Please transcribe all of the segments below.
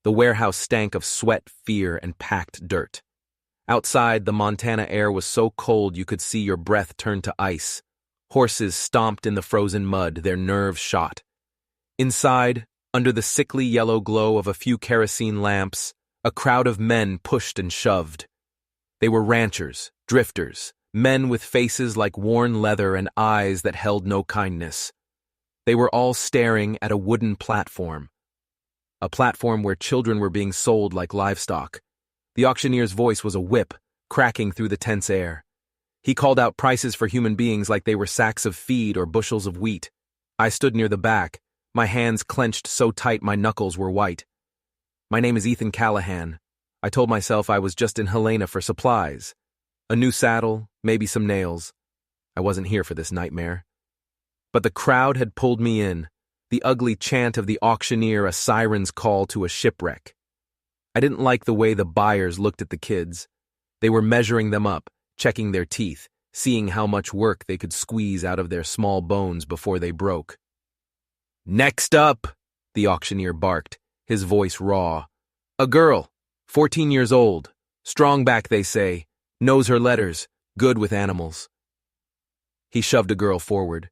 The warehouse stank of sweat, fear, and packed dirt. Outside, the Montana air was so cold you could see your breath turn to ice. Horses stomped in the frozen mud, their nerves shot. Inside, under the sickly yellow glow of a few kerosene lamps, a crowd of men pushed and shoved. They were ranchers, drifters, men with faces like worn leather and eyes that held no kindness. They were all staring at a wooden platform. A platform where children were being sold like livestock. The auctioneer's voice was a whip, cracking through the tense air. He called out prices for human beings like they were sacks of feed or bushels of wheat. I stood near the back, my hands clenched so tight my knuckles were white. My name is Ethan Callahan. I told myself I was just in Helena for supplies. A new saddle, maybe some nails. I wasn't here for this nightmare. But the crowd had pulled me in, the ugly chant of the auctioneer a siren's call to a shipwreck. I didn't like the way the buyers looked at the kids. They were measuring them up, checking their teeth, seeing how much work they could squeeze out of their small bones before they broke. "Next up," the auctioneer barked, his voice raw. "A girl, 14 years old, strong back they say, knows her letters, good with animals." He shoved a girl forward.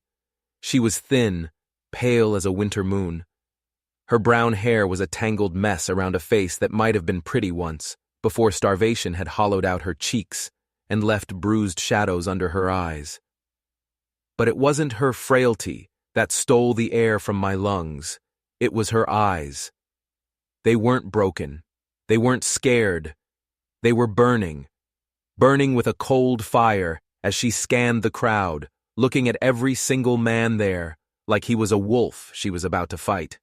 She was thin, pale as a winter moon. Her brown hair was a tangled mess around a face that might have been pretty once, before starvation had hollowed out her cheeks and left bruised shadows under her eyes. But it wasn't her frailty that stole the air from my lungs. It was her eyes. They weren't broken. They weren't scared. They were burning with a cold fire as she scanned the crowd, looking at every single man there like he was a wolf she was about to fight.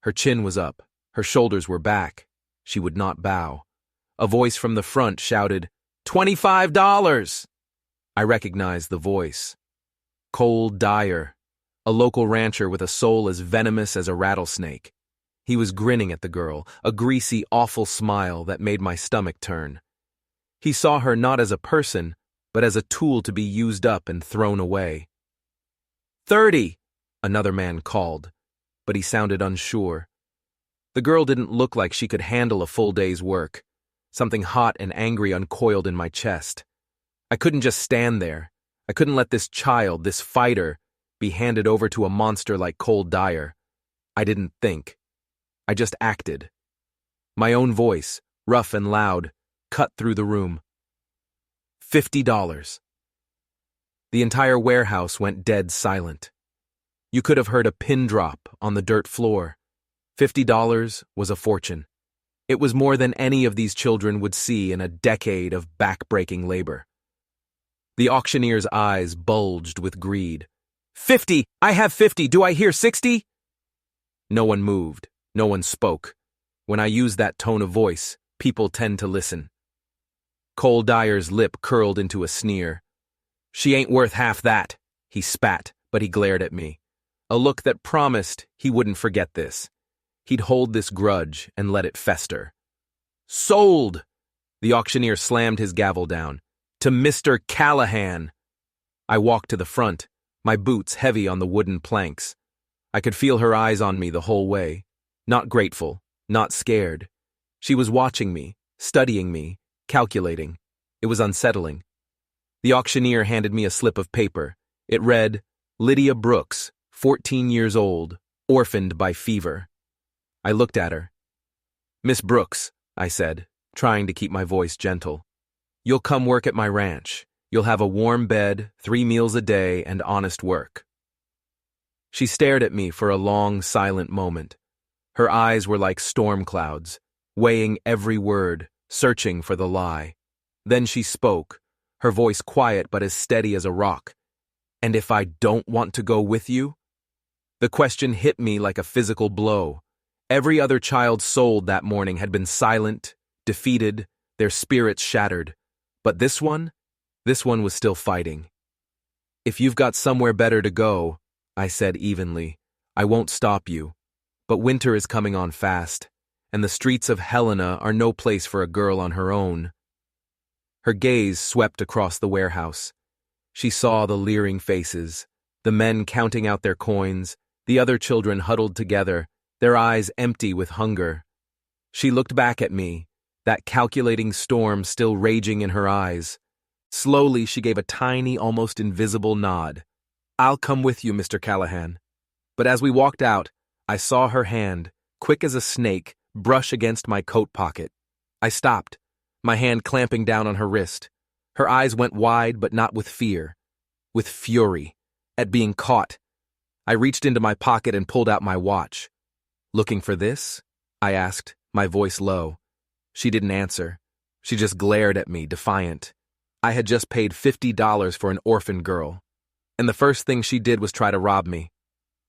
Her chin was up, her shoulders were back. She would not bow. A voice from the front shouted, $25! I recognized the voice. Cole Dyer, a local rancher with a soul as venomous as a rattlesnake. He was grinning at the girl, a greasy, awful smile that made my stomach turn. He saw her not as a person, but as a tool to be used up and thrown away. 30! Another man called, but he sounded unsure. The girl didn't look like she could handle a full day's work. Something hot and angry uncoiled in my chest. I couldn't just stand there. I couldn't let this child, this fighter, be handed over to a monster like Cole Dyer. I didn't think. I just acted. My own voice, rough and loud, cut through the room. $50. The entire warehouse went dead silent. You could have heard a pin drop on the dirt floor. $50 was a fortune. It was more than any of these children would see in a decade of back-breaking labor. The auctioneer's eyes bulged with greed. 50! I have 50! Do I hear 60? No one moved. No one spoke. When I use that tone of voice, people tend to listen. Cole Dyer's lip curled into a sneer. She ain't worth half that, he spat, but he glared at me. A look that promised he wouldn't forget this. He'd hold this grudge and let it fester. Sold! The auctioneer slammed his gavel down. To Mr. Callahan! I walked to the front, my boots heavy on the wooden planks. I could feel her eyes on me the whole way. Not grateful, not scared. She was watching me, studying me, calculating. It was unsettling. The auctioneer handed me a slip of paper. It read, Lydia Brooks, 14 years old, orphaned by fever. I looked at her. Miss Brooks, I said, trying to keep my voice gentle. You'll come work at my ranch. You'll have a warm bed, 3 meals a day, and honest work. She stared at me for a long, silent moment. Her eyes were like storm clouds, weighing every word, searching for the lie. Then she spoke, her voice quiet but as steady as a rock. And if I don't want to go with you? The question hit me like a physical blow. Every other child sold that morning had been silent, defeated, their spirits shattered. But this one was still fighting. If you've got somewhere better to go, I said evenly, I won't stop you. But winter is coming on fast, and the streets of Helena are no place for a girl on her own. Her gaze swept across the warehouse. She saw the leering faces, the men counting out their coins, the other children huddled together, their eyes empty with hunger. She looked back at me, that calculating storm still raging in her eyes. Slowly, she gave a tiny, almost invisible nod. "I'll come with you, Mr. Callahan." But as we walked out, I saw her hand, quick as a snake, brush against my coat pocket. I stopped, my hand clamping down on her wrist. Her eyes went wide, but not with fear, with fury, at being caught. I reached into my pocket and pulled out my watch. "Looking for this?" I asked, my voice low. She didn't answer. She just glared at me, defiant. I had just paid $50 for an orphan girl, and the first thing she did was try to rob me.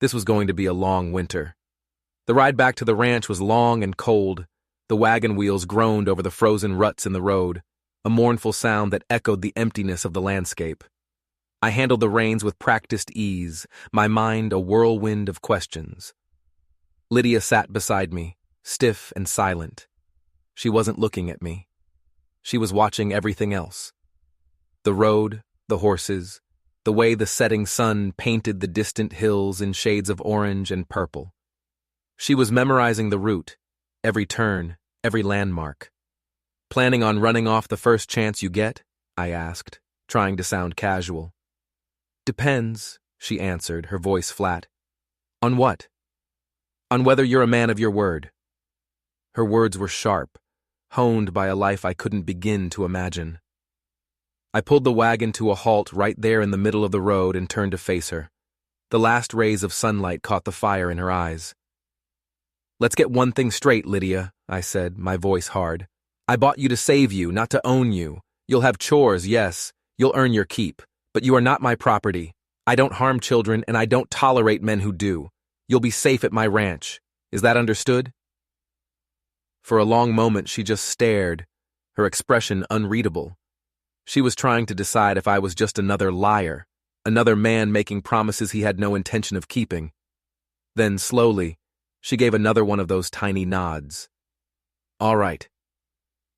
This was going to be a long winter. The ride back to the ranch was long and cold. The wagon wheels groaned over the frozen ruts in the road, a mournful sound that echoed the emptiness of the landscape. I handled the reins with practiced ease, my mind a whirlwind of questions. Lydia sat beside me, stiff and silent. She wasn't looking at me. She was watching everything else. The road, the horses, the way the setting sun painted the distant hills in shades of orange and purple. She was memorizing the route, every turn, every landmark. "Planning on running off the first chance you get?" I asked, trying to sound casual. "Depends," she answered, her voice flat. "On what?" "On whether you're a man of your word." Her words were sharp, honed by a life I couldn't begin to imagine. I pulled the wagon to a halt right there in the middle of the road and turned to face her. The last rays of sunlight caught the fire in her eyes. "Let's get one thing straight, Lydia," I said, my voice hard. "I bought you to save you, not to own you. You'll have chores, yes. You'll earn your keep. But you are not my property. I don't harm children, and I don't tolerate men who do. You'll be safe at my ranch. Is that understood?" For a long moment she just stared, her expression unreadable. She was trying to decide if I was just another liar, another man making promises he had no intention of keeping. Then, slowly, she gave another one of those tiny nods. "All right."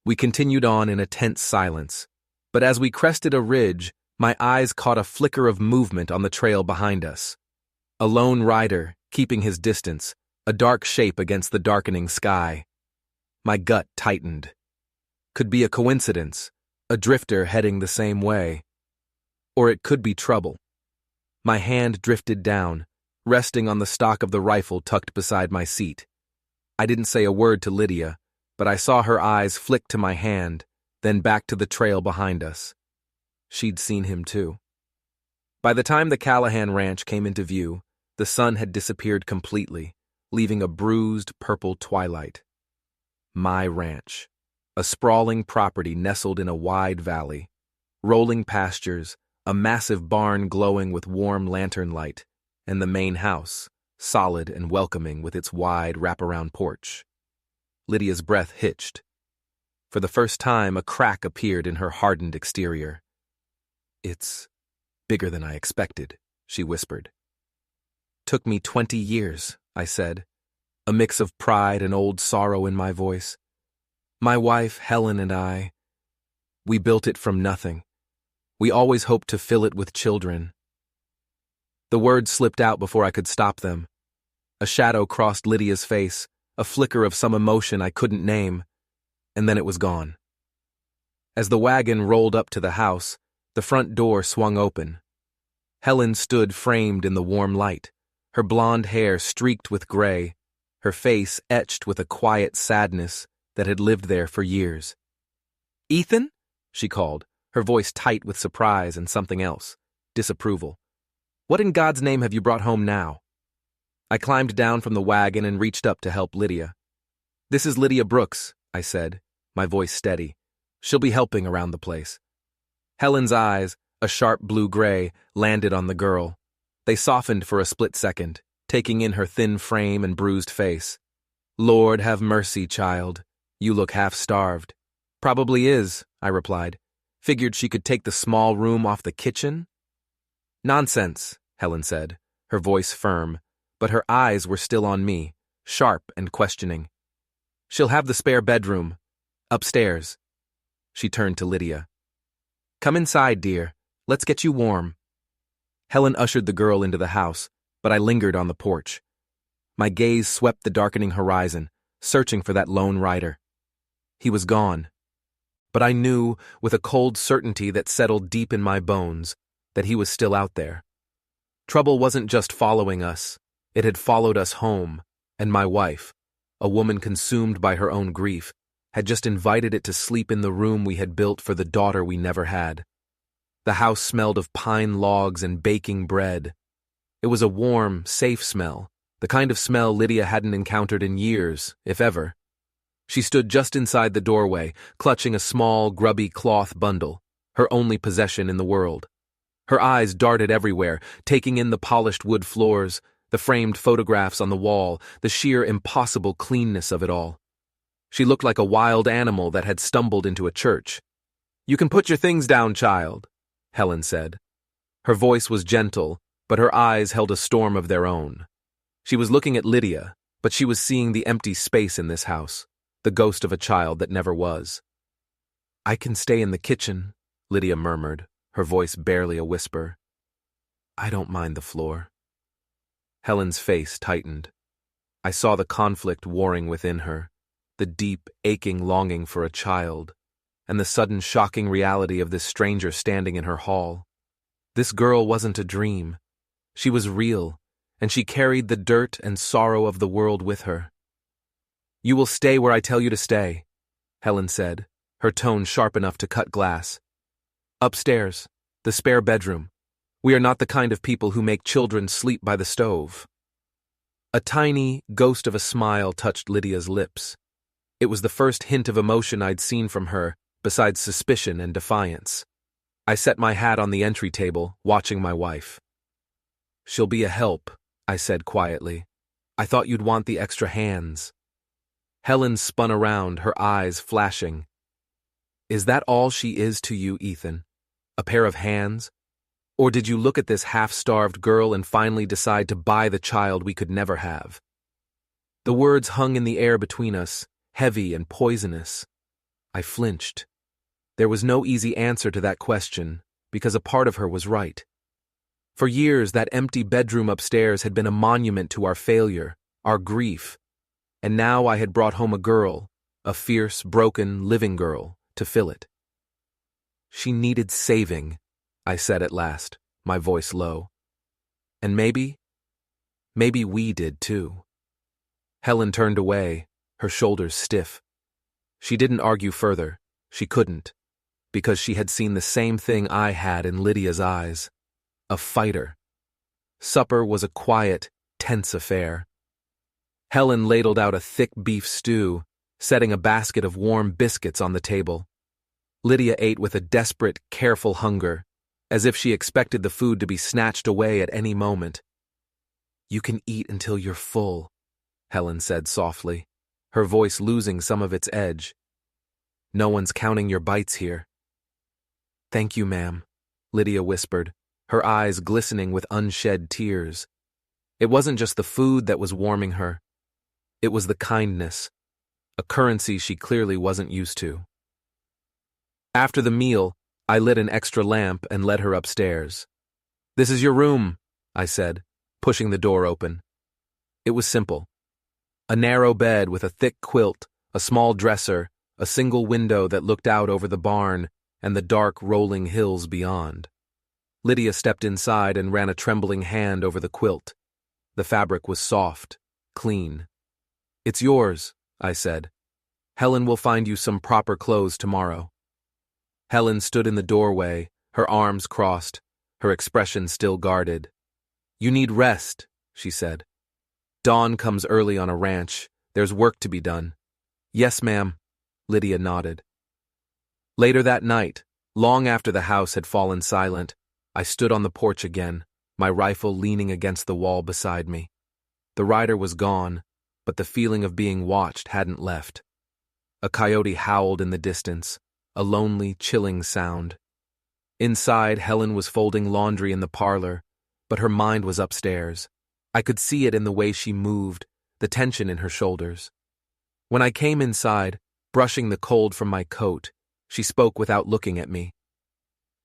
We continued on in a tense silence, but as we crested a ridge, my eyes caught a flicker of movement on the trail behind us. A lone rider, keeping his distance, a dark shape against the darkening sky. My gut tightened. Could be a coincidence, a drifter heading the same way. Or it could be trouble. My hand drifted down, resting on the stock of the rifle tucked beside my seat. I didn't say a word to Lydia, but I saw her eyes flick to my hand, then back to the trail behind us. She'd seen him too. By the time the Callahan Ranch came into view, the sun had disappeared completely, leaving a bruised purple twilight. My ranch, a sprawling property nestled in a wide valley, rolling pastures, a massive barn glowing with warm lantern light, and the main house, solid and welcoming with its wide wraparound porch. Lydia's breath hitched. For the first time, a crack appeared in her hardened exterior. "It's bigger than I expected," she whispered. "Took me 20 years," I said, a mix of pride and old sorrow in my voice. "My wife, Helen, and I, we built it from nothing. We always hoped to fill it with children." The words slipped out before I could stop them. A shadow crossed Lydia's face, a flicker of some emotion I couldn't name, and then it was gone. As the wagon rolled up to the house, the front door swung open. Helen stood framed in the warm light, her blonde hair streaked with gray, her face etched with a quiet sadness that had lived there for years. "Ethan?" she called, her voice tight with surprise and something else, disapproval. "What in God's name have you brought home now?" I climbed down from the wagon and reached up to help Lydia. "This is Lydia Brooks," I said, my voice steady. "She'll be helping around the place." Helen's eyes, a sharp blue-gray, landed on the girl. They softened for a split second, taking in her thin frame and bruised face. "Lord have mercy, child. You look half-starved." "Probably is," I replied. "Figured she could take the small room off the kitchen?" "Nonsense," Helen said, her voice firm, but her eyes were still on me, sharp and questioning. "She'll have the spare bedroom. Upstairs." She turned to Lydia. "Come inside, dear. Let's get you warm." Helen ushered the girl into the house, but I lingered on the porch. My gaze swept the darkening horizon, searching for that lone rider. He was gone. But I knew, with a cold certainty that settled deep in my bones, that he was still out there. Trouble wasn't just following us, it had followed us home, and my wife, a woman consumed by her own grief, had just invited it to sleep in the room we had built for the daughter we never had. The house smelled of pine logs and baking bread. It was a warm, safe smell, the kind of smell Lydia hadn't encountered in years, if ever. She stood just inside the doorway, clutching a small, grubby cloth bundle, her only possession in the world. Her eyes darted everywhere, taking in the polished wood floors, the framed photographs on the wall, the sheer impossible cleanness of it all. She looked like a wild animal that had stumbled into a church. "You can put your things down, child," Helen said. Her voice was gentle, but her eyes held a storm of their own. She was looking at Lydia, but she was seeing the empty space in this house, the ghost of a child that never was. "I can stay in the kitchen," Lydia murmured, her voice barely a whisper. "I don't mind the floor." Helen's face tightened. I saw the conflict warring within her, the deep, aching longing for a child, and the sudden shocking reality of this stranger standing in her hall. This girl wasn't a dream. She was real, and she carried the dirt and sorrow of the world with her. "You will stay where I tell you to stay," Helen said, her tone sharp enough to cut glass. "Upstairs, the spare bedroom. We are not the kind of people who make children sleep by the stove." A tiny ghost of a smile touched Lydia's lips. It was the first hint of emotion I'd seen from her, besides suspicion and defiance. I set my hat on the entry table, watching my wife. "She'll be a help," I said quietly. "I thought you'd want the extra hands." Helen spun around, her eyes flashing. "Is that all she is to you, Ethan? A pair of hands? Or did you look at this half-starved girl and finally decide to buy the child we could never have?" The words hung in the air between us, heavy and poisonous. I flinched. There was no easy answer to that question, because a part of her was right. For years, that empty bedroom upstairs had been a monument to our failure, our grief, and now I had brought home a girl, a fierce, broken, living girl, to fill it. "She needed saving," I said at last, my voice low. "And maybe we did too." Helen turned away, her shoulders stiff. She didn't argue further. She couldn't, because she had seen the same thing I had in Lydia's eyes. A fighter. Supper was a quiet, tense affair. Helen ladled out a thick beef stew, setting a basket of warm biscuits on the table. Lydia ate with a desperate, careful hunger, as if she expected the food to be snatched away at any moment. "You can eat until you're full," Helen said softly, her voice losing some of its edge. "No one's counting your bites here." "Thank you, ma'am," Lydia whispered, her eyes glistening with unshed tears. It wasn't just the food that was warming her. It was the kindness, a currency she clearly wasn't used to. After the meal, I lit an extra lamp and led her upstairs. "This is your room," I said, pushing the door open. It was simple. A narrow bed with a thick quilt, a small dresser, a single window that looked out over the barn and the dark, rolling hills beyond. Lydia stepped inside and ran a trembling hand over the quilt. The fabric was soft, clean. "It's yours," I said. "Helen will find you some proper clothes tomorrow." Helen stood in the doorway, her arms crossed, her expression still guarded. "You need rest," she said. "Dawn comes early on a ranch. There's work to be done." "Yes, ma'am," Lydia nodded. Later that night, long after the house had fallen silent, I stood on the porch again, my rifle leaning against the wall beside me. The rider was gone, but the feeling of being watched hadn't left. A coyote howled in the distance, a lonely, chilling sound. Inside, Helen was folding laundry in the parlor, but her mind was upstairs. I could see it in the way she moved, the tension in her shoulders. When I came inside, brushing the cold from my coat, she spoke without looking at me.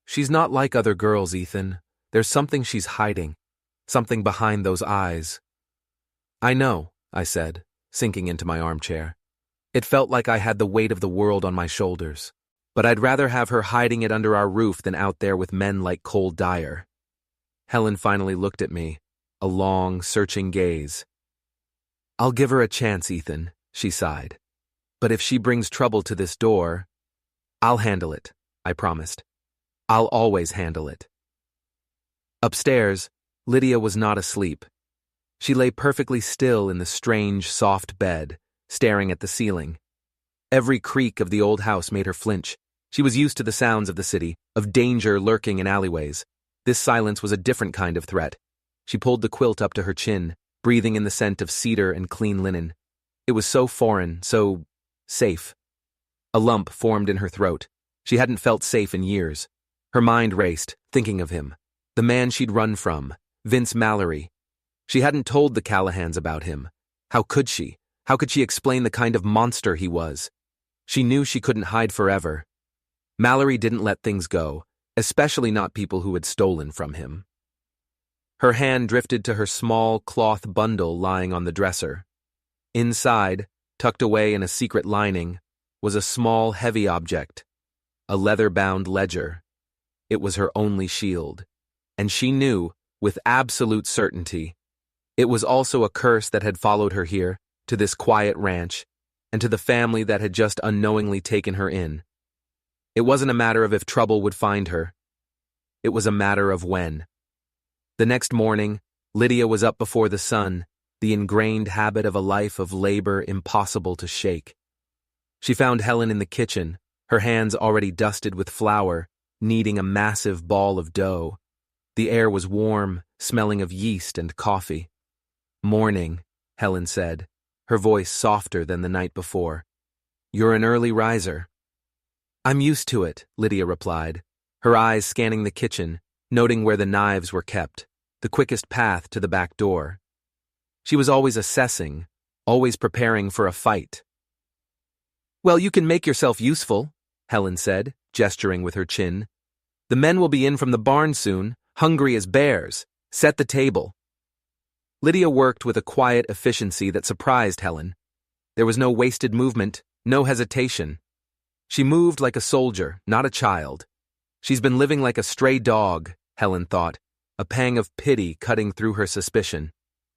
"She's not like other girls, Ethan. There's something she's hiding, something behind those eyes." "I know," I said, sinking into my armchair. It felt like I had the weight of the world on my shoulders. But I'd rather have her hiding it under our roof than out there with men like Cole Dyer. Helen finally looked at me, a long, searching gaze. "I'll give her a chance, Ethan," she sighed. "But if she brings trouble to this door, I'll handle it," I promised. "I'll always handle it." Upstairs, Lydia was not asleep. She lay perfectly still in the strange, soft bed, staring at the ceiling. Every creak of the old house made her flinch. She was used to the sounds of the city, of danger lurking in alleyways. This silence was a different kind of threat. She pulled the quilt up to her chin, breathing in the scent of cedar and clean linen. It was so foreign, so safe. A lump formed in her throat. She hadn't felt safe in years. Her mind raced, thinking of him. The man she'd run from, Vince Mallory. She hadn't told the Callahans about him. How could she? How could she explain the kind of monster he was? She knew she couldn't hide forever. Mallory didn't let things go, especially not people who had stolen from him. Her hand drifted to her small cloth bundle lying on the dresser. Inside, tucked away in a secret lining, was a small, heavy object, a leather-bound ledger. It was her only shield, and she knew, with absolute certainty, it was also a curse that had followed her here, to this quiet ranch, and to the family that had just unknowingly taken her in. It wasn't a matter of if trouble would find her. It was a matter of when. The next morning, Lydia was up before the sun, the ingrained habit of a life of labor impossible to shake. She found Helen in the kitchen, her hands already dusted with flour, kneading a massive ball of dough. The air was warm, smelling of yeast and coffee. "Morning," Helen said, her voice softer than the night before. "You're an early riser." "I'm used to it," Lydia replied, her eyes scanning the kitchen, noting where the knives were kept, the quickest path to the back door. She was always assessing, always preparing for a fight. "Well, you can make yourself useful," Helen said, gesturing with her chin. "The men will be in from the barn soon, hungry as bears. Set the table." Lydia worked with a quiet efficiency that surprised Helen. There was no wasted movement, no hesitation. She moved like a soldier, not a child. She's been living like a stray dog, Helen thought, a pang of pity cutting through her suspicion.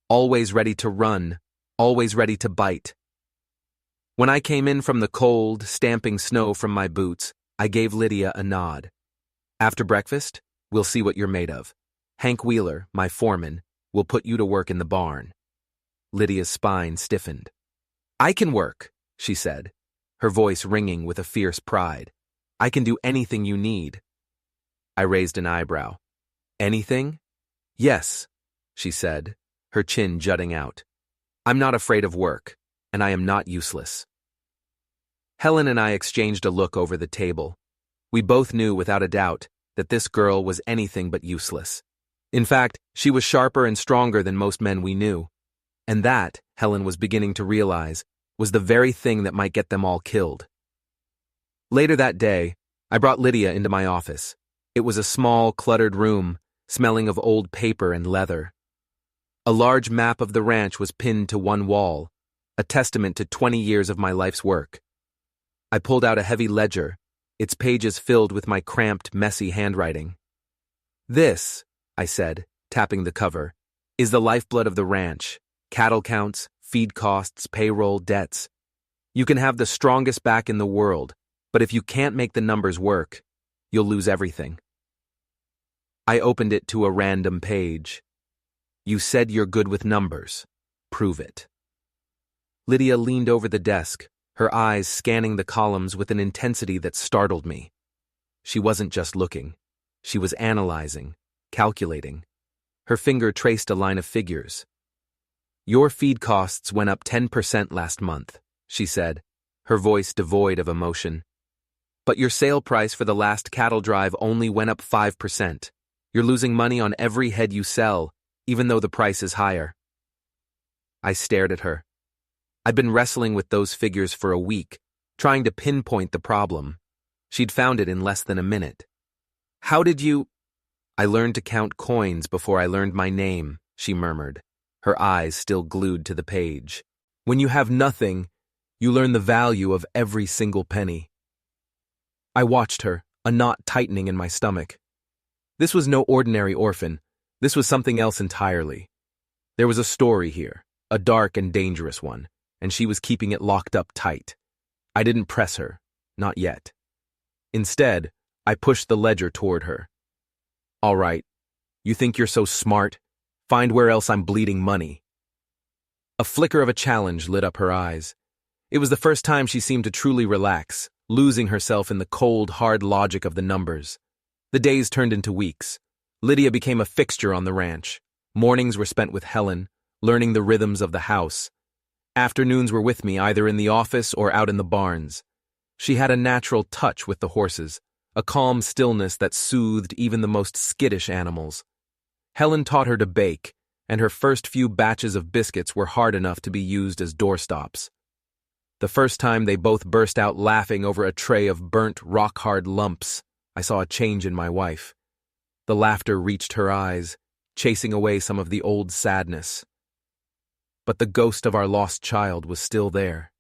Always ready to run, always ready to bite. When I came in from the cold, stamping snow from my boots, I gave Lydia a nod. "After breakfast, we'll see what you're made of. Hank Wheeler, my foreman, will put you to work in the barn." Lydia's spine stiffened. "I can work," she said, her voice ringing with a fierce pride. "I can do anything you need." I raised an eyebrow. "Anything?" "Yes," she said, her chin jutting out. "I'm not afraid of work, and I am not useless." Helen and I exchanged a look over the table. We both knew without a doubt that this girl was anything but useless. In fact, she was sharper and stronger than most men we knew. And that, Helen was beginning to realize, was the very thing that might get them all killed. Later that day, I brought Lydia into my office. It was a small, cluttered room, smelling of old paper and leather. A large map of the ranch was pinned to one wall, a testament to 20 years of my life's work. I pulled out a heavy ledger, its pages filled with my cramped, messy handwriting. "This," I said, tapping the cover, "is the lifeblood of the ranch. Cattle counts, feed costs, payroll, debts. You can have the strongest back in the world, but if you can't make the numbers work, you'll lose everything." I opened it to a random page. "You said you're good with numbers. Prove it." Lydia leaned over the desk, her eyes scanning the columns with an intensity that startled me. She wasn't just looking. She was analyzing, calculating. Her finger traced a line of figures. "Your feed costs went up 10% last month," she said, her voice devoid of emotion. "But your sale price for the last cattle drive only went up 5%. You're losing money on every head you sell, even though the price is higher." I stared at her. I'd been wrestling with those figures for a week, trying to pinpoint the problem. She'd found it in less than a minute. "How did you—" "I learned to count coins before I learned my name," she murmured, her eyes still glued to the page. When you have nothing, you learn the value of every single penny. I watched her, a knot tightening in my stomach. This was no ordinary orphan. This was something else entirely. There was a story here, a dark and dangerous one, and she was keeping it locked up tight. I didn't press her, not yet. Instead, I pushed the ledger toward her. All right, you think you're so smart? Find where else I'm bleeding money. A flicker of a challenge lit up her eyes. It was the first time she seemed to truly relax, losing herself in the cold, hard logic of the numbers. The days turned into weeks. Lydia became a fixture on the ranch. Mornings were spent with Helen, learning the rhythms of the house. Afternoons were with me either in the office or out in the barns. She had a natural touch with the horses, a calm stillness that soothed even the most skittish animals. Helen taught her to bake, and her first few batches of biscuits were hard enough to be used as doorstops. The first time they both burst out laughing over a tray of burnt, rock-hard lumps, I saw a change in my wife. The laughter reached her eyes, chasing away some of the old sadness. But the ghost of our lost child was still there.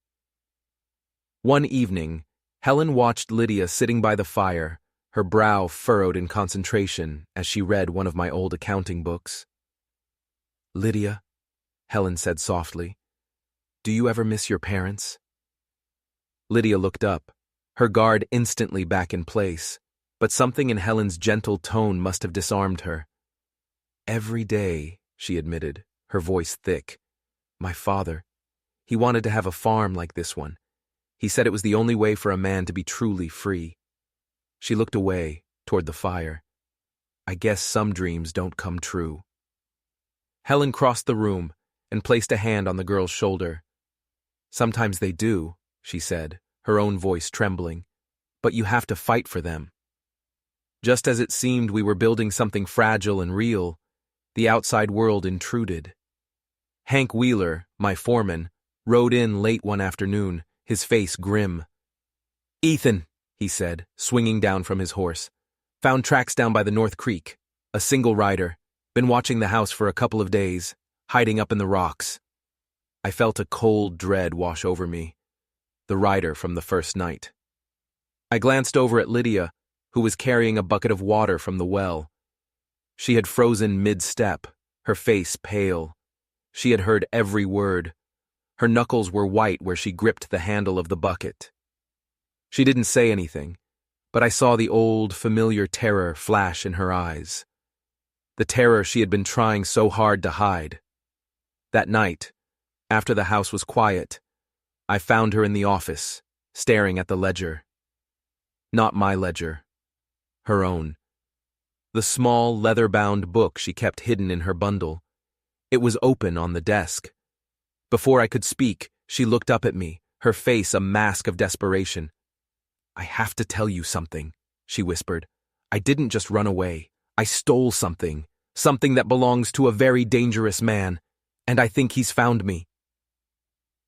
One evening, Helen watched Lydia sitting by the fire, her brow furrowed in concentration as she read one of my old accounting books. "Lydia," Helen said softly, "do you ever miss your parents?" Lydia looked up, her guard instantly back in place, but something in Helen's gentle tone must have disarmed her. "Every day," she admitted, her voice thick. "My father, he wanted to have a farm like this one. He said it was the only way for a man to be truly free." She looked away, toward the fire. "I guess some dreams don't come true." Helen crossed the room and placed a hand on the girl's shoulder. "Sometimes they do," she said, her own voice trembling, "but you have to fight for them." Just as it seemed we were building something fragile and real, the outside world intruded. Hank Wheeler, my foreman, rode in late one afternoon, his face grim. "Ethan," he said, swinging down from his horse. "Found tracks down by the North Creek. A single rider. Been watching the house for a couple of days, hiding up in the rocks." I felt a cold dread wash over me. The rider from the first night. I glanced over at Lydia, who was carrying a bucket of water from the well. She had frozen mid-step, her face pale. She had heard every word. Her knuckles were white where she gripped the handle of the bucket. She didn't say anything, but I saw the old, familiar terror flash in her eyes. The terror she had been trying so hard to hide. That night, after the house was quiet, I found her in the office, staring at the ledger. Not my ledger. Her own. The small, leather-bound book she kept hidden in her bundle. It was open on the desk. Before I could speak, she looked up at me, her face a mask of desperation. "I have to tell you something," she whispered. "I didn't just run away. I stole something that belongs to a very dangerous man, and I think he's found me."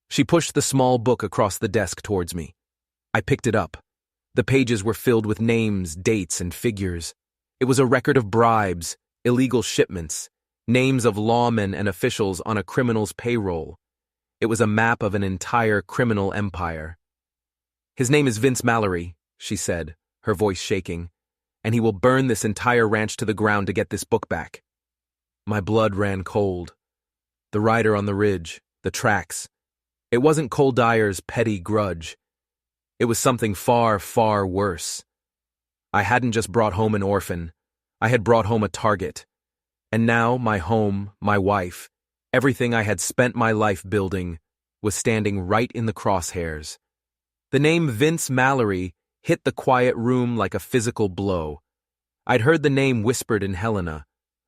She pushed the small book across the desk towards me. I picked it up. The pages were filled with names, dates, and figures. It was a record of bribes, illegal shipments, names of lawmen and officials on a criminal's payroll. It was a map of an entire criminal empire. "His name is Vince Mallory," she said, her voice shaking, "and he will burn this entire ranch to the ground to get this book back." My blood ran cold. The rider on the ridge, the tracks. It wasn't Cole Dyer's petty grudge. It was something far, far worse. I hadn't just brought home an orphan. I had brought home a target. And now my home, my wife, everything I had spent my life building, was standing right in the crosshairs. The name Vince Mallory hit the quiet room like a physical blow. I'd heard the name whispered in Helena,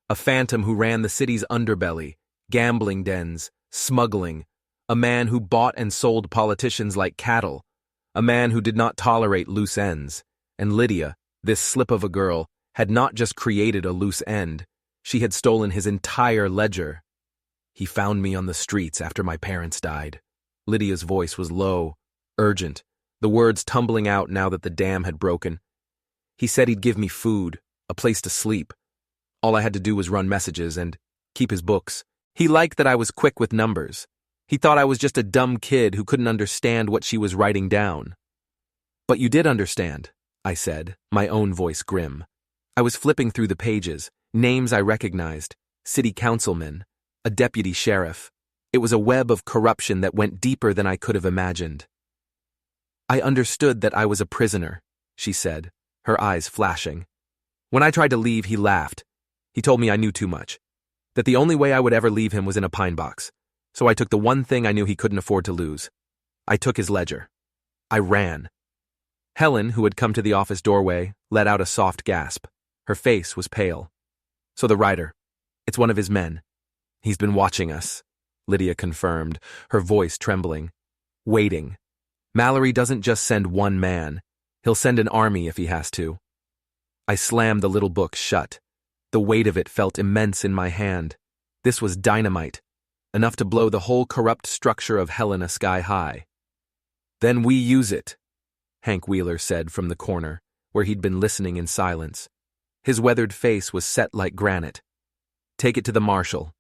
a phantom who ran the city's underbelly, gambling dens, smuggling, a man who bought and sold politicians like cattle, a man who did not tolerate loose ends. And Lydia, this slip of a girl, had not just created a loose end, she had stolen his entire ledger. "He found me on the streets after my parents died." Lydia's voice was low, urgent, the words tumbling out now that the dam had broken. "He said he'd give me food, a place to sleep. All I had to do was run messages and keep his books. He liked that I was quick with numbers. He thought I was just a dumb kid who couldn't understand what she was writing down. But you did understand, I said, my own voice grim. I was flipping through the pages, names I recognized, city councilmen, a deputy sheriff. It was a web of corruption that went deeper than I could have imagined. I understood that I was a prisoner, she said, her eyes flashing. When I tried to leave, he laughed. He told me I knew too much, that the only way I would ever leave him was in a pine box. So I took the one thing I knew he couldn't afford to lose. I took his ledger. I ran. Helen, who had come to the office doorway, let out a soft gasp. Her face was pale. So the writer, it's one of his men. He's been watching us, Lydia confirmed, her voice trembling. Waiting. Mallory doesn't just send one man. He'll send an army if he has to. I slammed the little book shut. The weight of it felt immense in my hand. This was dynamite, enough to blow the whole corrupt structure of Helena sky high. Then we use it, Hank Wheeler said from the corner, where he'd been listening in silence. His weathered face was set like granite. Take it to the marshal.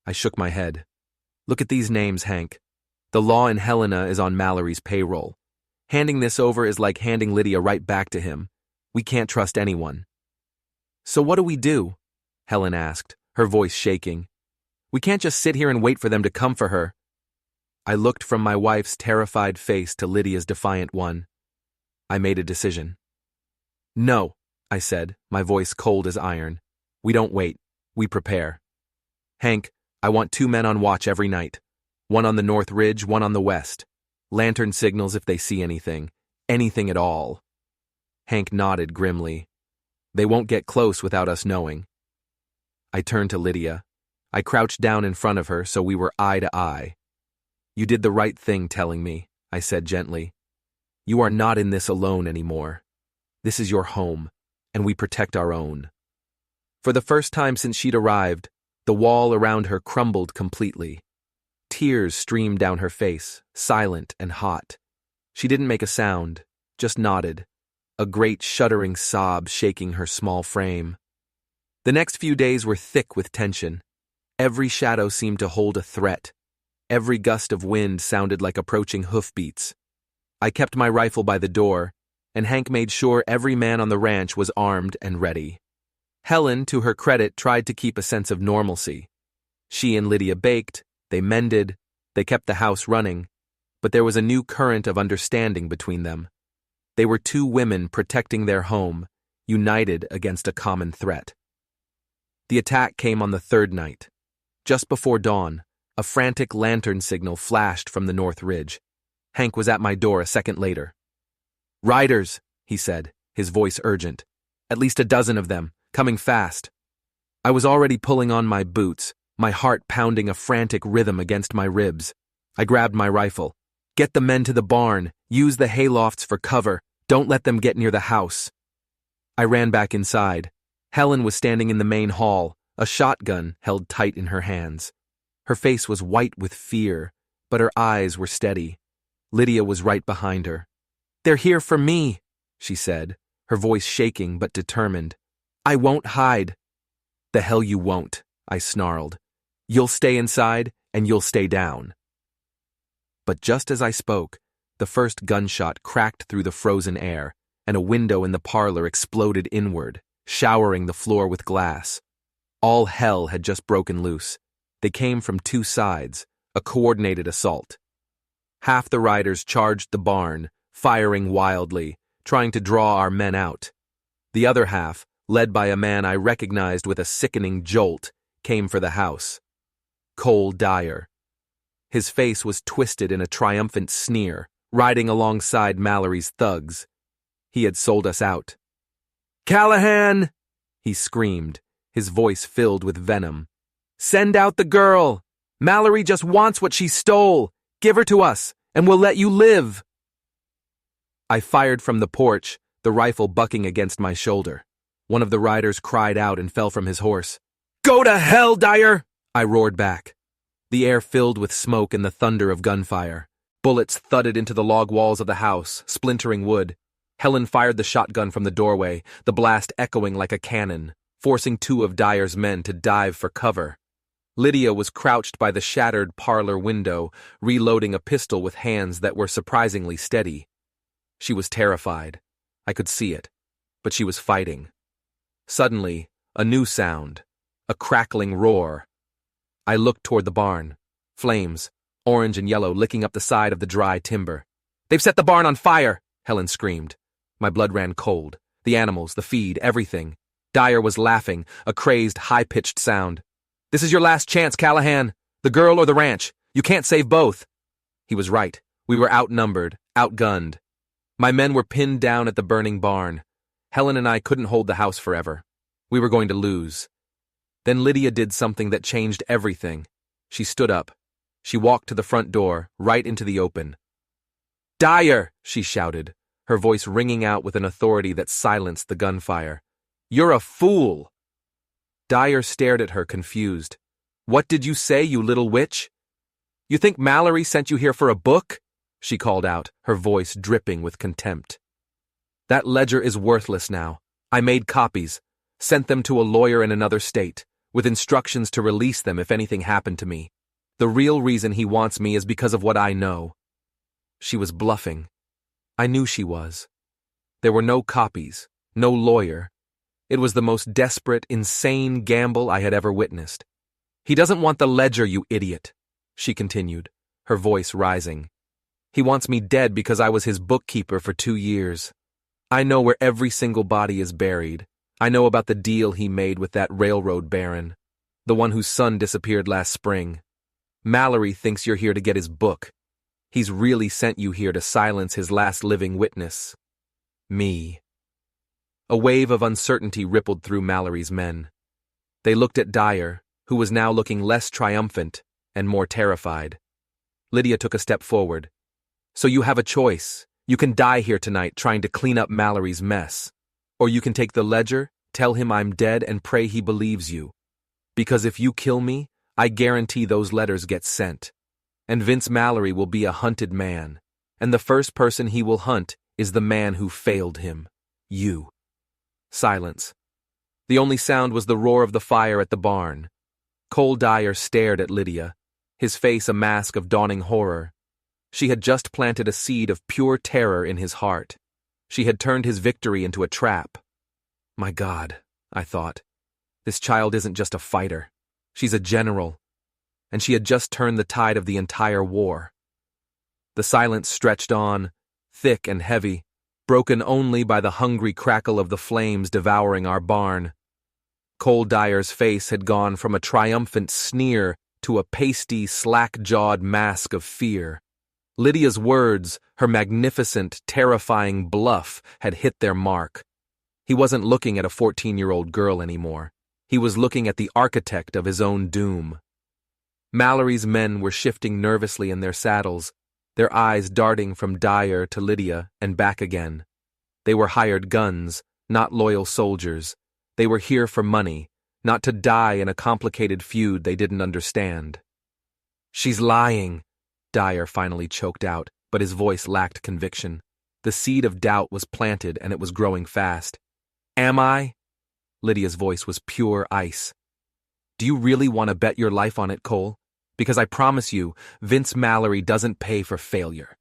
I shook my head. Look at these names, Hank. The law in Helena is on Mallory's payroll. Handing this over is like handing Lydia right back to him. We can't trust anyone. So what do we do? Helen asked, her voice shaking. We can't just sit here and wait for them to come for her. I looked from my wife's terrified face to Lydia's defiant one. I made a decision. No, I said, my voice cold as iron. We don't wait. We prepare. Hank, I want 2 men on watch every night. One on the north ridge, one on the west. Lantern signals if they see anything. Anything at all. Hank nodded grimly. They won't get close without us knowing. I turned to Lydia. I crouched down in front of her so we were eye to eye. You did the right thing telling me, I said gently. You are not in this alone anymore. This is your home, and we protect our own. For the first time since she'd arrived, the wall around her crumbled completely. Tears streamed down her face, silent and hot. She didn't make a sound, just nodded, a great shuddering sob shaking her small frame. The next few days were thick with tension. Every shadow seemed to hold a threat. Every gust of wind sounded like approaching hoofbeats. I kept my rifle by the door, and Hank made sure every man on the ranch was armed and ready. Helen, to her credit, tried to keep a sense of normalcy. She and Lydia baked, they mended, they kept the house running, but there was a new current of understanding between them. They were 2 women protecting their home, united against a common threat. The attack came on the 3rd night. Just before dawn, a frantic lantern signal flashed from the north ridge. Hank was at my door a second later. Riders, he said, his voice urgent. At least 12 of them, coming fast. I was already pulling on my boots, my heart pounding a frantic rhythm against my ribs. I grabbed my rifle. Get the men to the barn, use the haylofts for cover, don't let them get near the house. I ran back inside. Helen was standing in the main hall, a shotgun held tight in her hands. Her face was white with fear, but her eyes were steady. Lydia was right behind her. They're here for me, she said, her voice shaking but determined. I won't hide. The hell you won't, I snarled. You'll stay inside, and you'll stay down. But just as I spoke, the first gunshot cracked through the frozen air, and a window in the parlor exploded inward, showering the floor with glass. All hell had just broken loose. They came from 2 sides, a coordinated assault. Half the riders charged the barn, firing wildly, trying to draw our men out. The other half, led by a man I recognized with a sickening jolt, came for the house. Cole Dyer. His face was twisted in a triumphant sneer, riding alongside Mallory's thugs. He had sold us out. Callahan! He screamed, his voice filled with venom. Send out the girl! Mallory just wants what she stole! Give her to us, and we'll let you live! I fired from the porch, the rifle bucking against my shoulder. One of the riders cried out and fell from his horse. Go to hell, Dyer! I roared back. The air filled with smoke and the thunder of gunfire. Bullets thudded into the log walls of the house, splintering wood. Helen fired the shotgun from the doorway, the blast echoing like a cannon, forcing 2 of Dyer's men to dive for cover. Lydia was crouched by the shattered parlor window, reloading a pistol with hands that were surprisingly steady. She was terrified. I could see it. But she was fighting. Suddenly, a new sound. A crackling roar. I looked toward the barn. Flames, orange and yellow, licking up the side of the dry timber. "They've set the barn on fire!" Helen screamed. My blood ran cold. The animals, the feed, everything. Dyer was laughing, a crazed, high-pitched sound. "This is your last chance, Callahan. The girl or the ranch. You can't save both." He was right. We were outnumbered, outgunned. My men were pinned down at the burning barn. Helen and I couldn't hold the house forever. We were going to lose. Then Lydia did something that changed everything. She stood up. She walked to the front door, right into the open. "Dyer!" she shouted, her voice ringing out with an authority that silenced the gunfire. "You're a fool!" Dyer stared at her, confused. "What did you say, you little witch? You think Mallory sent you here for a book?" she called out, her voice dripping with contempt. "That ledger is worthless now. I made copies, sent them to a lawyer in another state, with instructions to release them if anything happened to me. The real reason he wants me is because of what I know." She was bluffing. I knew she was. There were no copies, no lawyer. It was the most desperate, insane gamble I had ever witnessed. "He doesn't want the ledger, you idiot," she continued, her voice rising. "He wants me dead because I was his bookkeeper for 2 years. I know where every single body is buried. I know about the deal he made with that railroad baron, the one whose son disappeared last spring. Mallory thinks you're here to get his book. He's really sent you here to silence his last living witness. Me." A wave of uncertainty rippled through Mallory's men. They looked at Dyer, who was now looking less triumphant and more terrified. Lydia took a step forward. "So you have a choice. You can die here tonight trying to clean up Mallory's mess. Or you can take the ledger, tell him I'm dead, and pray he believes you. Because if you kill me, I guarantee those letters get sent. And Vince Mallory will be a hunted man. And the first person he will hunt is the man who failed him. You." Silence. The only sound was the roar of the fire at the barn. Cole Dyer stared at Lydia, his face a mask of dawning horror. She had just planted a seed of pure terror in his heart. She had turned his victory into a trap. My God, I thought. This child isn't just a fighter. She's a general. And she had just turned the tide of the entire war. The silence stretched on, thick and heavy, broken only by the hungry crackle of the flames devouring our barn. Cole Dyer's face had gone from a triumphant sneer to a pasty, slack-jawed mask of fear. Lydia's words, her magnificent, terrifying bluff, had hit their mark. He wasn't looking at a 14-year-old girl anymore. He was looking at the architect of his own doom. Mallory's men were shifting nervously in their saddles, their eyes darting from Dyer to Lydia and back again. They were hired guns, not loyal soldiers. They were here for money, not to die in a complicated feud they didn't understand. "She's lying," Dyer finally choked out, but his voice lacked conviction. The seed of doubt was planted and it was growing fast. "Am I?" Lydia's voice was pure ice. "Do you really want to bet your life on it, Cole? Because I promise you, Vince Mallory doesn't pay for failure."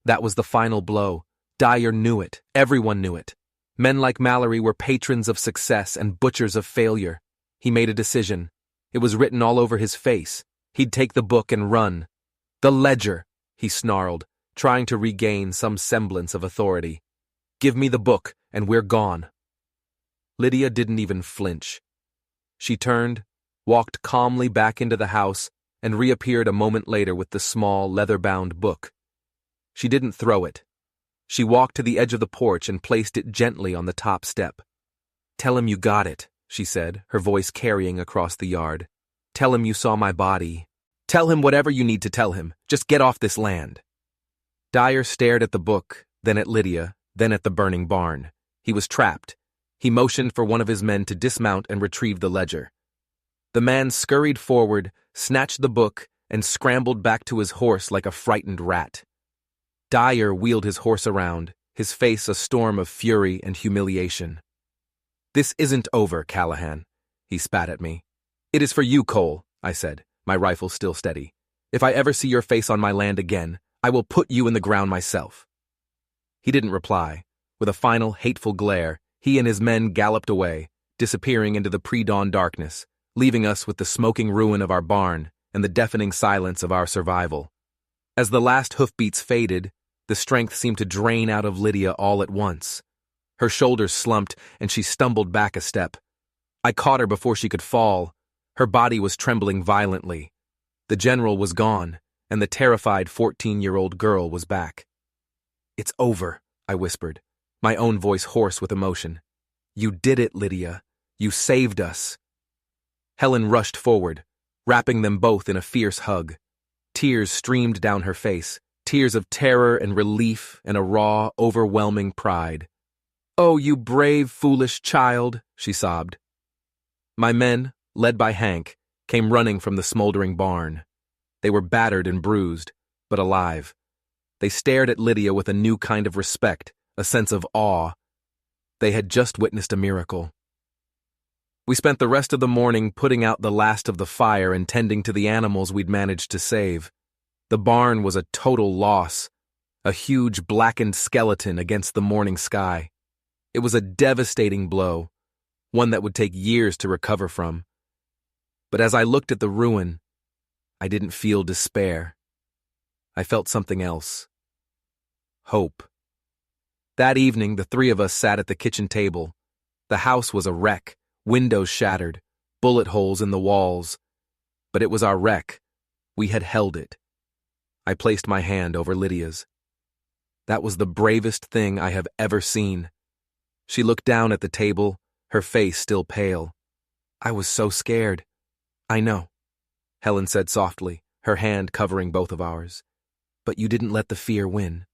That was the final blow. Dyer knew it. Everyone knew it. Men like Mallory were patrons of success and butchers of failure. He made a decision. It was written all over his face. He'd take the book and run. "The ledger," he snarled, trying to regain some semblance of authority. "Give me the book, and we're gone." Lydia didn't even flinch. She turned, walked calmly back into the house, and reappeared a moment later with the small, leather-bound book. She didn't throw it. She walked to the edge of the porch and placed it gently on the top step. "Tell him you got it," she said, her voice carrying across the yard. "Tell him you saw my body. Tell him whatever you need to tell him. Just get off this land." Dyer stared at the book, then at Lydia, then at the burning barn. He was trapped. He motioned for one of his men to dismount and retrieve the ledger. The man scurried forward, snatched the book, and scrambled back to his horse like a frightened rat. Dyer wheeled his horse around, his face a storm of fury and humiliation. "This isn't over, Callahan," he spat at me. "It is for you, Cole. I said, my rifle still steady. If I ever see your face on my land again, I will put you in the ground myself. He didn't reply. With a final, hateful glare, he and his men galloped away, disappearing into the pre-dawn darkness, leaving us with the smoking ruin of our barn and the deafening silence of our survival. As the last hoofbeats faded, the strength seemed to drain out of Lydia all at once. Her shoulders slumped, and she stumbled back a step. I caught her before she could fall. Her body was trembling violently. The general was gone, and the terrified 14-year-old girl was back. "It's over," I whispered, my own voice hoarse with emotion. "You did it, Lydia. You saved us." Helen rushed forward, wrapping them both in a fierce hug. Tears streamed down her face, tears of terror and relief and a raw, overwhelming pride. "Oh, you brave, foolish child," she sobbed. My men, led by Hank, came running from the smoldering barn. They were battered and bruised, but alive. They stared at Lydia with a new kind of respect, a sense of awe. They had just witnessed a miracle. We spent the rest of the morning putting out the last of the fire and tending to the animals we'd managed to save. The barn was a total loss, a huge blackened skeleton against the morning sky. It was a devastating blow, one that would take years to recover from. But as I looked at the ruin, I didn't feel despair. I felt something else. Hope. That evening, the three of us sat at the kitchen table. The house was a wreck, windows shattered, bullet holes in the walls. But it was our wreck. We had held it. I placed my hand over Lydia's. That was the bravest thing I have ever seen. She looked down at the table, her face still pale. "I was so scared." "I know," Helen said softly, her hand covering both of ours. "But you didn't let the fear win."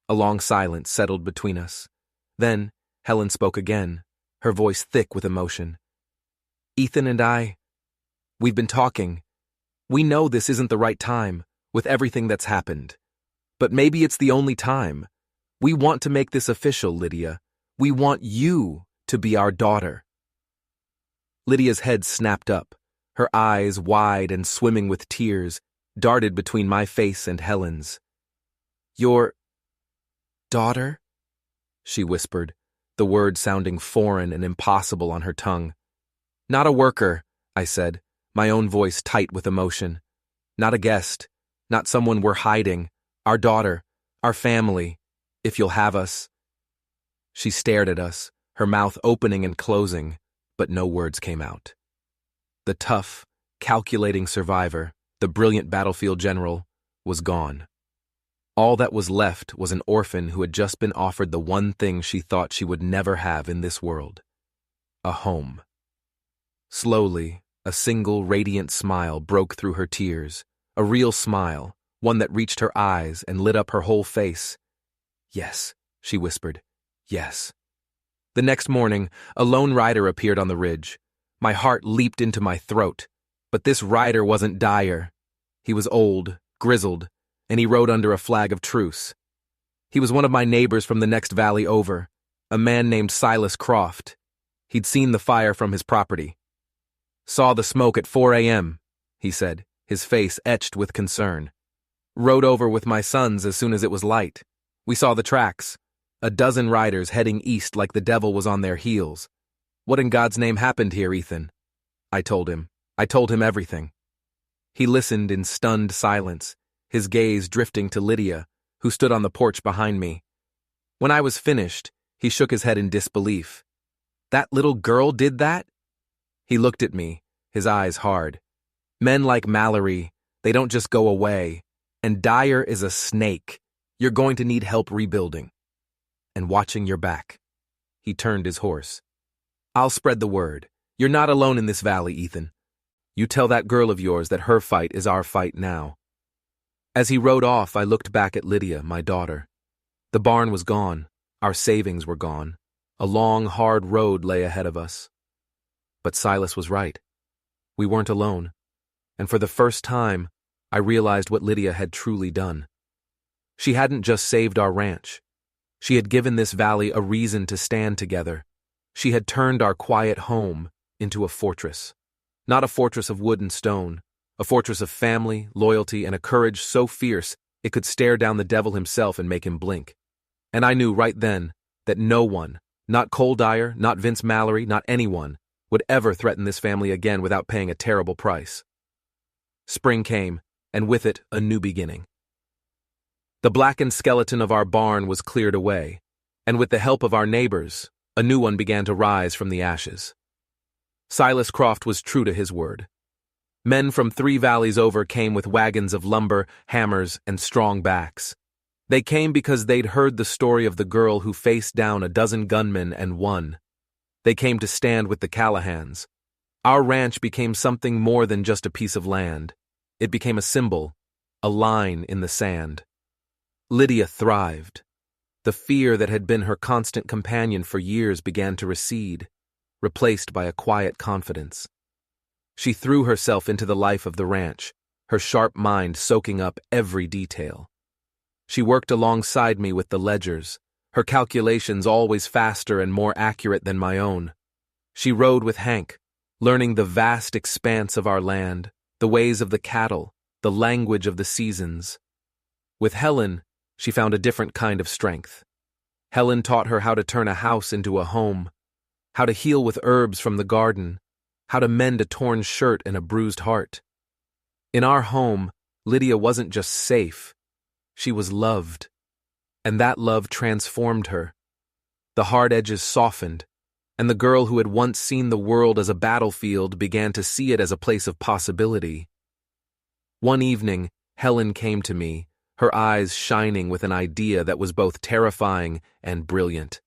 A long silence settled between us. Then Helen spoke again, her voice thick with emotion. "Ethan and we've been talking. We know this isn't the right time, with everything that's happened. But maybe it's the only time. We want to make this official, Lydia. We want you to be our daughter." Lydia's head snapped up. Her eyes, wide and swimming with tears, darted between my face and Helen's. "Your daughter?" she whispered, the word sounding foreign and impossible on her tongue. "Not a worker," I said, my own voice tight with emotion. "Not a guest, not someone we're hiding. Our daughter, our family, if you'll have us." She stared at us, her mouth opening and closing, but no words came out. The tough, calculating survivor, the brilliant battlefield general, was gone. All that was left was an orphan who had just been offered the one thing she thought she would never have in this world: a home. Slowly, a single radiant smile broke through her tears, a real smile, one that reached her eyes and lit up her whole face. "Yes," she whispered. "Yes." The next morning, a lone rider appeared on the ridge. My heart leaped into my throat, but this rider wasn't Dyer. He was old, grizzled, and he rode under a flag of truce. He was one of my neighbors from the next valley over, a man named Silas Croft. He'd seen the fire from his property. "Saw the smoke at 4 a.m., he said, his face etched with concern. "Rode over with my sons as soon as it was light. We saw the tracks. A dozen riders heading east like the devil was on their heels. What in God's name happened here, Ethan?" I told him. I told him everything. He listened in stunned silence, his gaze drifting to Lydia, who stood on the porch behind me. When I was finished, he shook his head in disbelief. "That little girl did that?" He looked at me, his eyes hard. "Men like Mallory, they don't just go away. And Dyer is a snake. You're going to need help rebuilding. And watching your back." He turned his horse. "I'll spread the word. You're not alone in this valley, Ethan. You tell that girl of yours that her fight is our fight now." As he rode off, I looked back at Lydia, my daughter. The barn was gone. Our savings were gone. A long, hard road lay ahead of us. But Silas was right. We weren't alone. And for the first time, I realized what Lydia had truly done. She hadn't just saved our ranch. She had given this valley a reason to stand together. She had turned our quiet home into a fortress. Not a fortress of wood and stone, a fortress of family, loyalty, and a courage so fierce it could stare down the devil himself and make him blink. And I knew right then that no one, not Cole Dyer, not Vince Mallory, not anyone, would ever threaten this family again without paying a terrible price. Spring came, and with it, a new beginning. The blackened skeleton of our barn was cleared away, and with the help of our neighbors, a new one began to rise from the ashes. Silas Croft was true to his word. Men from 3 valleys over came with wagons of lumber, hammers, and strong backs. They came because they'd heard the story of the girl who faced down a dozen gunmen and won. They came to stand with the Callahans. Our ranch became something more than just a piece of land. It became a symbol, a line in the sand. Lydia thrived. The fear that had been her constant companion for years began to recede, replaced by a quiet confidence. She threw herself into the life of the ranch, her sharp mind soaking up every detail. She worked alongside me with the ledgers, her calculations always faster and more accurate than my own. She rode with Hank, learning the vast expanse of our land, the ways of the cattle, the language of the seasons. With Helen, she found a different kind of strength. Helen taught her how to turn a house into a home, how to heal with herbs from the garden, how to mend a torn shirt and a bruised heart. In our home, Lydia wasn't just safe, she was loved. And that love transformed her. The hard edges softened, and the girl who had once seen the world as a battlefield began to see it as a place of possibility. One evening, Helen came to me, her eyes shining with an idea that was both terrifying and brilliant.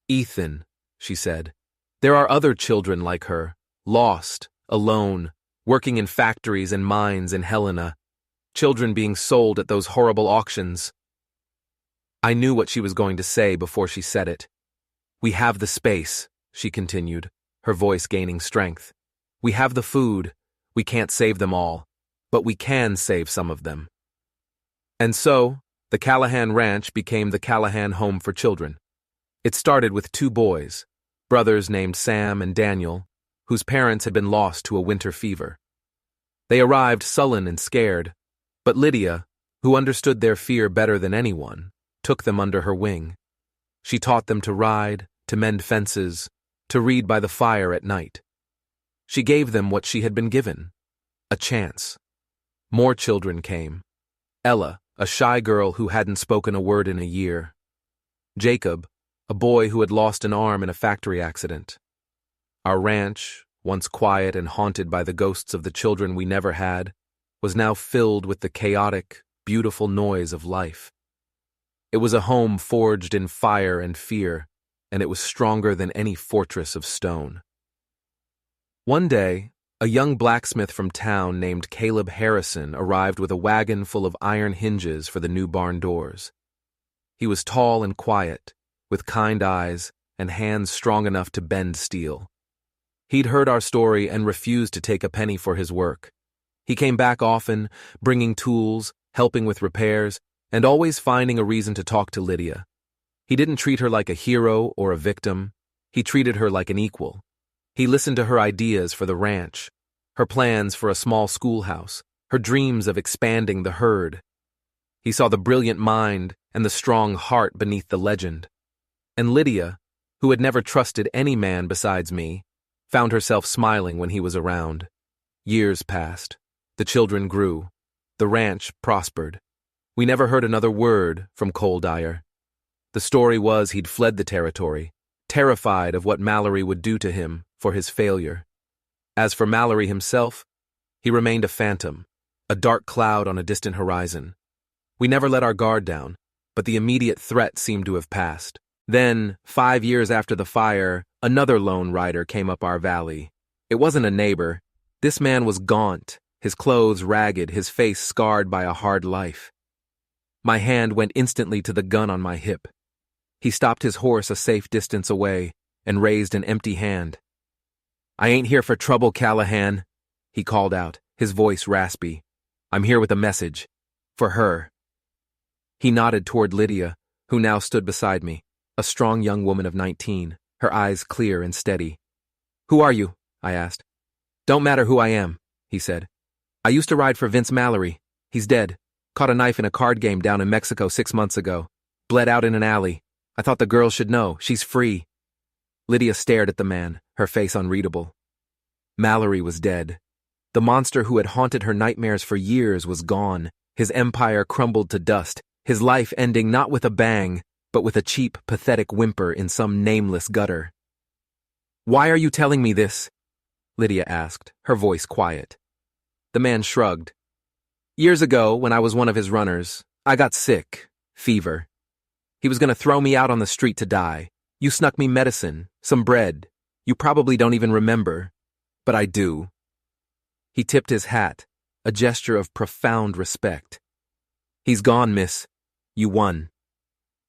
"Ethan," she said, "there are other children like her, lost, alone, working in factories and mines in Helena, children being sold at those horrible auctions." I knew what she was going to say before she said it. "We have the space," she continued, her voice gaining strength. "We have the food. We can't save them all, but we can save some of them." And so, the Callahan Ranch became the Callahan Home for Children. It started with 2 boys, brothers named Sam and Daniel, whose parents had been lost to a winter fever. They arrived sullen and scared, but Lydia, who understood their fear better than anyone, took them under her wing. She taught them to ride, to mend fences, to read by the fire at night. She gave them what she had been given, a chance. More children came. Ella, a shy girl who hadn't spoken a word in a year. Jacob, a boy who had lost an arm in a factory accident. Our ranch, once quiet and haunted by the ghosts of the children we never had, was now filled with the chaotic, beautiful noise of life. It was a home forged in fire and fear, and it was stronger than any fortress of stone. One day, a young blacksmith from town named Caleb Harrison arrived with a wagon full of iron hinges for the new barn doors. He was tall and quiet, with kind eyes and hands strong enough to bend steel. He'd heard our story and refused to take a penny for his work. He came back often, bringing tools, helping with repairs, and always finding a reason to talk to Lydia. He didn't treat her like a hero or a victim. He treated her like an equal. He listened to her ideas for the ranch, her plans for a small schoolhouse, her dreams of expanding the herd. He saw the brilliant mind and the strong heart beneath the legend. And Lydia, who had never trusted any man besides me, found herself smiling when he was around. Years passed. The children grew. The ranch prospered. We never heard another word from Cole Dyer. The story was he'd fled the territory, terrified of what Mallory would do to him for his failure. As for Mallory himself, he remained a phantom, a dark cloud on a distant horizon. We never let our guard down, but the immediate threat seemed to have passed. Then, 5 years after the fire, another lone rider came up our valley. It wasn't a neighbor. This man was gaunt, his clothes ragged, his face scarred by a hard life. My hand went instantly to the gun on my hip. He stopped his horse a safe distance away and raised an empty hand. "I ain't here for trouble, Callahan," he called out, his voice raspy. "I'm here with a message. For her." He nodded toward Lydia, who now stood beside me, a strong young woman of 19, her eyes clear and steady. "Who are you?" I asked. Don't matter who I am, he said. I used to ride for Vince Mallory. He's dead. Caught a knife in a card game down in Mexico 6 months ago. Bled out in an alley. I thought the girl should know. She's free. Lydia stared at the man, her face unreadable. Mallory was dead. The monster who had haunted her nightmares for years was gone. His empire crumbled to dust, his life ending not with a bang, but with a cheap, pathetic whimper in some nameless gutter. Why are you telling me this? Lydia asked, her voice quiet. The man shrugged. Years ago, when I was one of his runners, I got sick, fever. He was going to throw me out on the street to die. You snuck me medicine, some bread. You probably don't even remember, but I do. He tipped his hat, a gesture of profound respect. He's gone, miss. You won.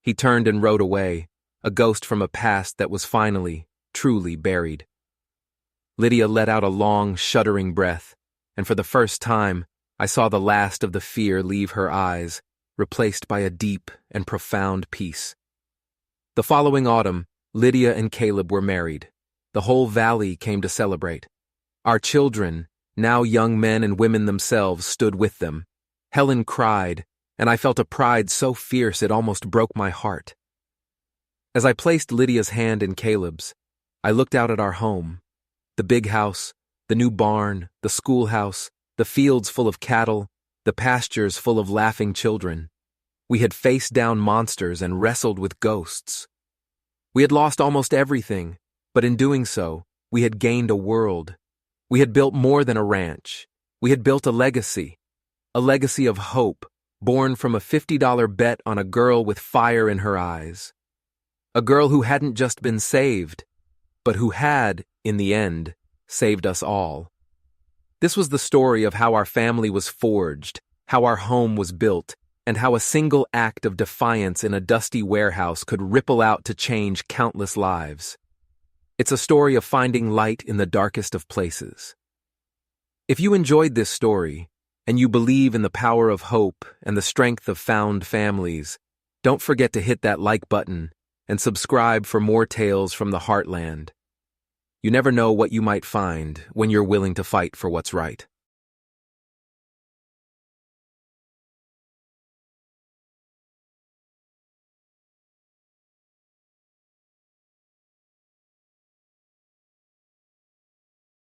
He turned and rode away, a ghost from a past that was finally, truly buried. Lydia let out a long, shuddering breath, and for the first time, I saw the last of the fear leave her eyes, replaced by a deep and profound peace. The following autumn, Lydia and Caleb were married. The whole valley came to celebrate. Our children, now young men and women themselves, stood with them. Helen cried, and I felt a pride so fierce it almost broke my heart. As I placed Lydia's hand in Caleb's, I looked out at our home. The big house, the new barn, the schoolhouse, the fields full of cattle, the pastures full of laughing children. We had faced down monsters and wrestled with ghosts. We had lost almost everything, but in doing so, we had gained a world. We had built more than a ranch. We had built a legacy of hope, born from a $50 bet on a girl with fire in her eyes. A girl who hadn't just been saved, but who had, in the end, saved us all. This was the story of how our family was forged, how our home was built, and how a single act of defiance in a dusty warehouse could ripple out to change countless lives. It's a story of finding light in the darkest of places. If you enjoyed this story, and you believe in the power of hope and the strength of found families, don't forget to hit that like button and subscribe for more tales from the Heartland. You never know what you might find when you're willing to fight for what's right.